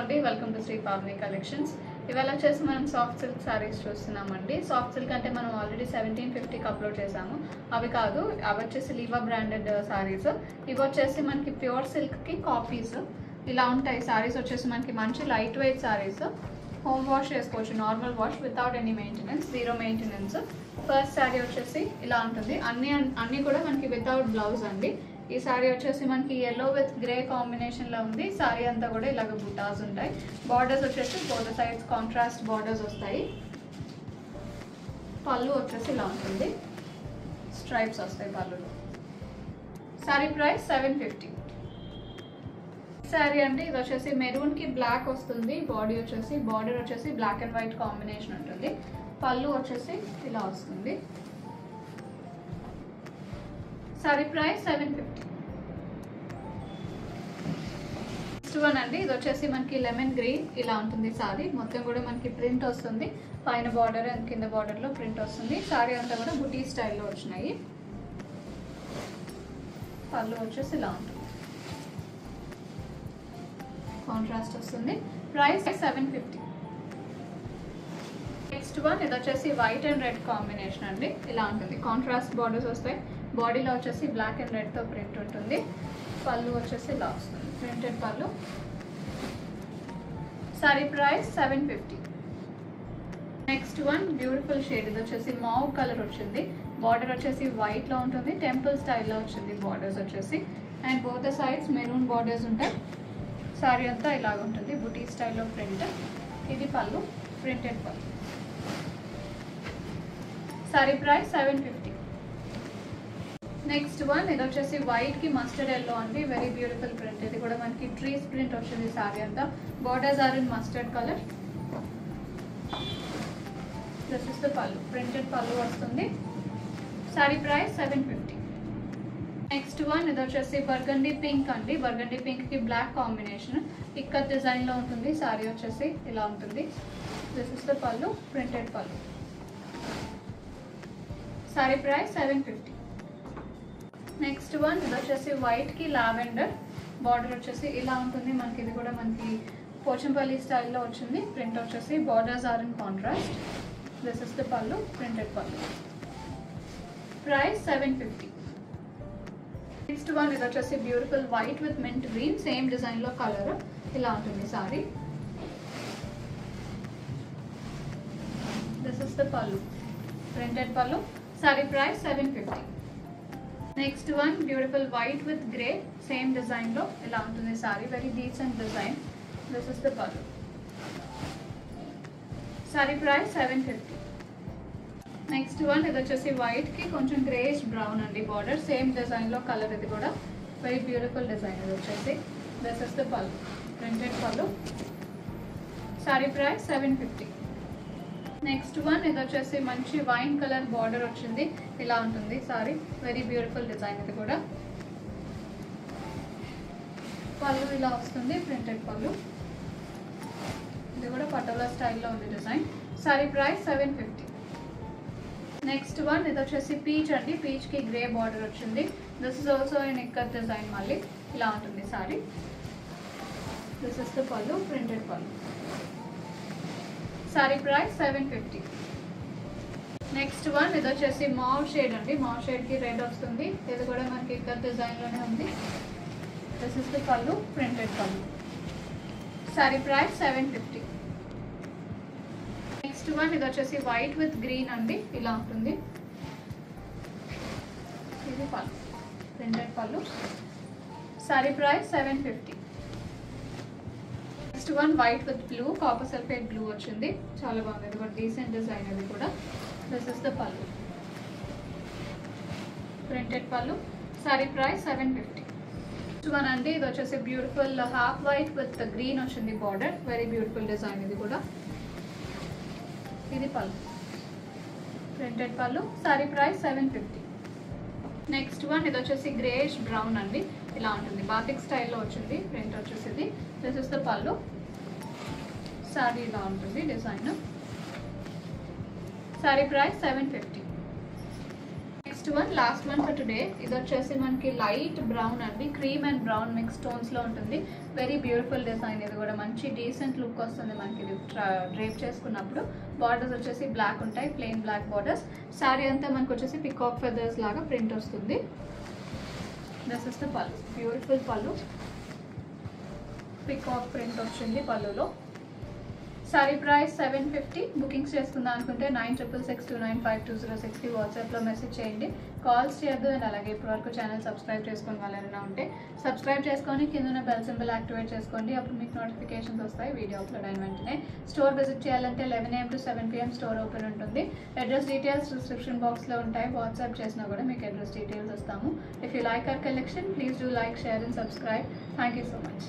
అండి welcome to Shri Pavani collections. ఇవాళ వచ్చేసి మనం సాఫ్ట్ సిల్క్ సారీస్ చూస్తున్నామండి. సాఫ్ట్ సిల్క్ అంటే మనం ఆల్రెడీ 1750కి అప్లోడ్ చేసాము. అవి కాదు, అవి వచ్చేసి లీవా బ్రాండెడ్ సారీస్. ఇవి వచ్చేసి మనకి ప్యూర్ సిల్క్కి కాపీస్ ఇలా ఉంటాయి. సారీస్ వచ్చేసి మనకి మంచి light weight saris. Home wash చేసుకోవచ్చు, normal wash without any maintenance, zero maintenance. First sari వచ్చేసి ఇలా ఉంటుంది. అన్నీ కూడా మనకి వితౌట్ బ్లౌజ్ అండి. ఈ సారీ వచ్చేసి మనకి yellow విత్ గ్రే కాంబినేషన్ లో ఉంది. సారీ అంతా కూడా ఇలాగ బుటాస్ ఉంటాయి. బార్డర్స్ వచ్చేసి బోత్ సైడ్స్ కాంట్రాస్ట్ బార్డర్స్ వస్తాయి. పళ్ళు వచ్చేసి ఇలా ఉంటుంది, స్ట్రైప్స్ వస్తాయి పళ్ళులో. Sorry price 750. సారీ అండి ఇది వచ్చేసి మెరూన్ కి బ్లాక్ వస్తుంది. బార్డర్ వచ్చేసి బ్లాక్ అండ్ వైట్ కాంబినేషన్ ఉంటుంది. పళ్ళు వచ్చేసి ఇలా వస్తుంది. సారీ ప్రైస్ 750. నెక్స్ట్ వన్ అండి ఇది వచ్చేసి మనకి లెమన్ గ్రీన్ ఇలా ఉంటుంది. సారీ మొత్తం కూడా మనకి ప్రింట్ వస్తుంది. పైన బార్డర్ అండ్ కింద బార్డర్ లో ప్రింట్ వస్తుంది. సారీ అంతా కూడా బుటీ స్టైల్లో వచ్చినాయి. పళ్ళు వచ్చేసి ఇలా ఉంటుంది, కాంట్రాస్ట్ వస్తుంది. ప్రైస్ 750. నెక్స్ట్ వన్ ఇది వచ్చేసి వైట్ అండ్ రెడ్ కాంబినేషన్ అండి. ఇలా ఉంటుంది, కాంట్రాస్ట్ బార్డర్స్ వస్తాయి. బాడీలో వచ్చేసి బ్లాక్ అండ్ రెడ్ తో ప్రింట్ ఉంటుంది. పళ్ళు వచ్చేసి ఇలా వస్తుంది, printed pallu. Sari price 750. Next one beautiful shade, ఇది వచ్చేసి మావ్ కలర్ వచ్చింది. బార్డర్ వచ్చేసి వైట్ లో ఉంటుంది, టెంపుల్ స్టైల్లో వచ్చింది బార్డర్స్ వచ్చేసి. And both the sides maroon borders ఉంటాయి. సారీ అంతా ఇలాగ ఉంటుంది, బుటీ స్టైల్లో ప్రింట్. ఇది పళ్ళు, printed pallu. Sari price 750. Next one ఇది వచ్చేసి వైట్ కి మస్టర్డ్ ఎల్లో అండి. Very beautiful print. ఇది కూడా మనకి ట్రీస్ ప్రింట్ వచ్చింది. సారీ అంతా borders are in mustard colour. This is the pallu, printed pallu వస్తుంది. సారీ ప్రైస్ 750. నెక్స్ట్ వన్ ఇది వచ్చేసి బర్గండీ పింక్ అండి. బర్గండీ పింక్ కి బ్లాక్ కాంబినేషన్ ఇక్కత్ డిజైన్ లో ఉంటుంది. సారీ వచ్చేసి ఇలా ఉంటుంది. This is the pallu, printed pallu. Sari price 750. Next one ఇది వచ్చేసి వైట్ కి లావెండర్. బార్డర్ వచ్చేసి ఇలా ఉంటుంది మనకి. ఇది కూడా మనకి పోచంపల్లి స్టైల్లో వచ్చింది. ప్రింట్ వచ్చేసి borders are in contrast. This is the pallu, printed pallu. Price 750. Next one ఇది వచ్చేసి beautiful white with mint green, same design లో కలర్ ఇలా ఉంటుంది sari. This is the pallu, printed pallu. Sari price 750. Next one beautiful white with grey, same design లో ఇలా ఉంటుంది sari. Very decent design. This is the pallu. Sari price 750. Next one ఇది వచ్చేసి వైట్ కి కొంచెం గ్రేష్ బ్రౌన్ అండి. బార్డర్ సేమ్ డిజైన్ లో కలర్. ఇది కూడా వెరీ బ్యూటిఫుల్ డిజైన్. ఇది వచ్చేసి this is the pallu, printed pallu. Sari price 750. Next one ఇది వచ్చేసి మంచి వైన్ కలర్ బార్డర్ వచ్చింది. ఇలా ఉంటుంది సారీ. Very beautiful design. ఇది కూడా పళ్ళు ఇలా వస్తుంది, ప్రింటెడ్ పళ్ళు. ఇది కూడా పటోలా స్టైల్లో ఉంది design. Sorry price 750. Next one ఇది వచ్చేసి పీచ్ అండి. పీచ్ కి గ్రే బార్డర్ వచ్చింది. This is also in ikat design. మళ్ళీ ఇలా ఉంటుంది sari. This is the pallu, printed pallu. Sari price 750. Next one ఇది వచ్చేసి మావ్ షేడ్ అండి. మావ్ షేడ్ కి రెడ్ వస్తుంది. ఇది కూడా మనకి ఇక్కత్ డిజైన్ లోనే ఉంది. దిస్ ఇస్ ది పళ్ళు, printed pallu. Sari price 750. Next one ఇది వచ్చేసి వైట్ విత్ గ్రీన్ అండి. ఇలా ఉంటుంది. ఇది పళ్ళు, printed pallu. Sari price 750. Next one white with blue, copper sulphate blue వచ్చింది. చాలా బాగుంది. ఇది కూడా డీసెంట్ డిజైన్. ఇది కూడా this is the pallu, printed pallu. Sari price 750. Next one అండి ఇది వచ్చేసి beautiful half white with green వచ్చింది బార్డర్. Very beautiful design. ఇది కూడా ఇది పళ్ళు, printed pallu. Sari price 750. Next one ఇది వచ్చేసి గ్రేష్ బ్రౌన్ అండి. ఇలా ఉంటుంది, బాతిక్ స్టైల్లో వచ్చింది. ప్రింట్ వచ్చేసి ఇది. This is the pallu. Sorry ఇలా ఉంటుంది design. Sorry price 750. Next one last one for today. ఇది వచ్చేసి మనకి లైట్ బ్రౌన్ అండి, క్రీమ్ అండ్ బ్రౌన్ మిక్స్ టోన్స్లో ఉంటుంది. Very beautiful design. ఇది కూడా మంచి డీసెంట్ లుక్ వస్తుంది మనకి ఇది డ్రేప్ చేసుకున్నప్పుడు. బార్డర్స్ వచ్చేసి బ్లాక్ ఉంటాయి, ప్లెయిన్ బ్లాక్ బార్డర్స్. శారీ అంతా మనకు వచ్చేసి పికాక్ ఫెదర్స్ లాగా ప్రింట్ వస్తుంది. దిస్ ఇస్ ద పళ్ళు, బ్యూటిఫుల్ పళ్ళు, పికాక్ ప్రింట్ వచ్చింది పళ్ళులో. Sorry price 750. బుకింగ్స్ చేసుకుందాం అనుకుంటే 9662952060 వాట్సాప్లో మెసేజ్ చేయండి. కాల్స్ చేయొద్దు. అండ్ అలాగే ఇప్పటివరకు ఛానల్ సబ్స్క్రైబ్ చేసుకుని వాళ్ళైనా ఉంటే సబ్స్క్రైబ్ చేసుకొని కింద బెల్ సింబల్ యాక్టివేట్ చేసుకోండి. అప్పుడు మీకు నోటిఫికేషన్స్ వస్తాయి వీడియో అప్లోడ్ అయిన వెంటనే. స్టోర్ విజిట్ చేయాలంటే 11 AM to 7 PM store open ఉంటుంది. అడ్రస్ డీటెయిల్స్ డిస్క్రిప్షన్ బాక్స్లో ఉంటాయి. వాట్సాప్ చేసినా కూడా మీకు అడ్రస్ డీటెయిల్స్ ఇస్తాము. If you like our collection please do like, share and subscribe. Thank you so much.